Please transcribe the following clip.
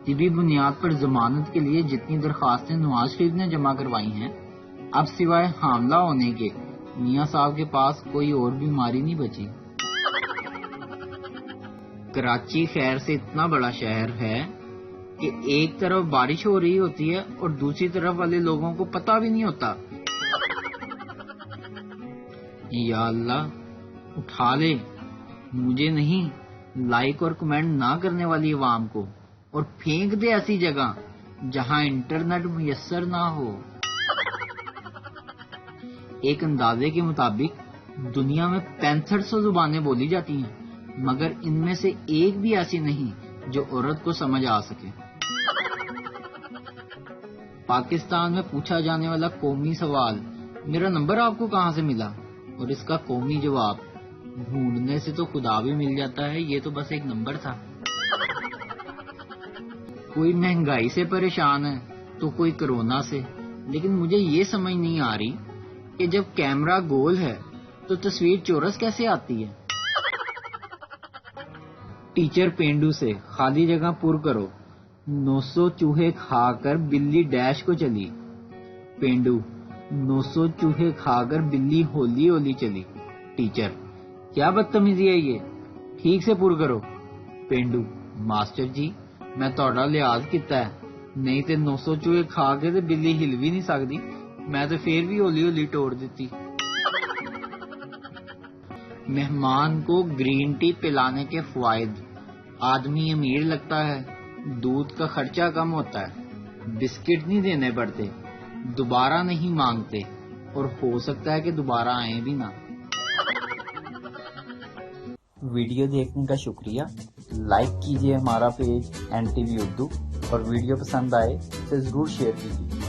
طبی بنیاد پر ضمانت کے لیے جتنی درخواستیں نواز شریف نے جمع کروائی ہیں، اب سوائے حاملہ ہونے کے میاں صاحب کے پاس کوئی اور بیماری نہیں بچی۔ کراچی خیر سے اتنا بڑا شہر ہے کہ ایک طرف بارش ہو رہی ہوتی ہے اور دوسری طرف والے لوگوں کو پتہ بھی نہیں ہوتا۔ یا اللہ اٹھا لے مجھے نہیں، لائک اور کمنٹ نہ کرنے والی عوام کو، اور پھینک دے ایسی جگہ جہاں انٹرنیٹ میسر نہ ہو۔ ایک اندازے کے مطابق دنیا میں 6500 زبانیں بولی جاتی ہیں، مگر ان میں سے ایک بھی ایسی نہیں جو عورت کو سمجھ آ سکے۔ پاکستان میں پوچھا جانے والا قومی سوال میرا نمبر آپ کو کہاں سے ملا، اور اس کا قومی جواب ڈھونڈنے سے تو خدا بھی مل جاتا ہے، یہ تو بس ایک نمبر تھا۔ کوئی مہنگائی سے پریشان ہے تو کوئی کرونا سے، لیکن مجھے یہ سمجھ نہیں آ رہی کہ جب کیمرہ گول ہے تو تصویر چورس کیسے آتی ہے۔ ٹیچر پینڈو سے خالی جگہ پر کرو، 900 چوہے کھا کر بلی ڈیش کو چلی۔ پینڈو 900 چوہے کھا کر بلی ہولی ہولی چلی۔ ٹیچر کیا بدتمیزی ہے یہ، ٹھیک سے پر کرو۔ پینڈو ماسٹر جی میں تہاڈا لحاظ کیتا ہے، نہیں تے 900 چوہے کھا کے تے بلی ہل بھی نہیں سکتی، میں تے پھر بھی ہولی ہولی توڑ دیتی۔ مہمان کو گرین ٹی پلانے کے فوائد: آدمی امیر لگتا ہے، دودھ کا خرچہ کم ہوتا ہے، بسکٹ نہیں دینے پڑتے، دوبارہ نہیں مانگتے، اور ہو سکتا ہے کہ دوبارہ آئیں بھی نہ۔ ویڈیو دیکھنے کا شکریہ، لائک کیجیے ہمارا پیج NTV اردو، اور ویڈیو پسند آئے تو ضرور شیئر کیجیے۔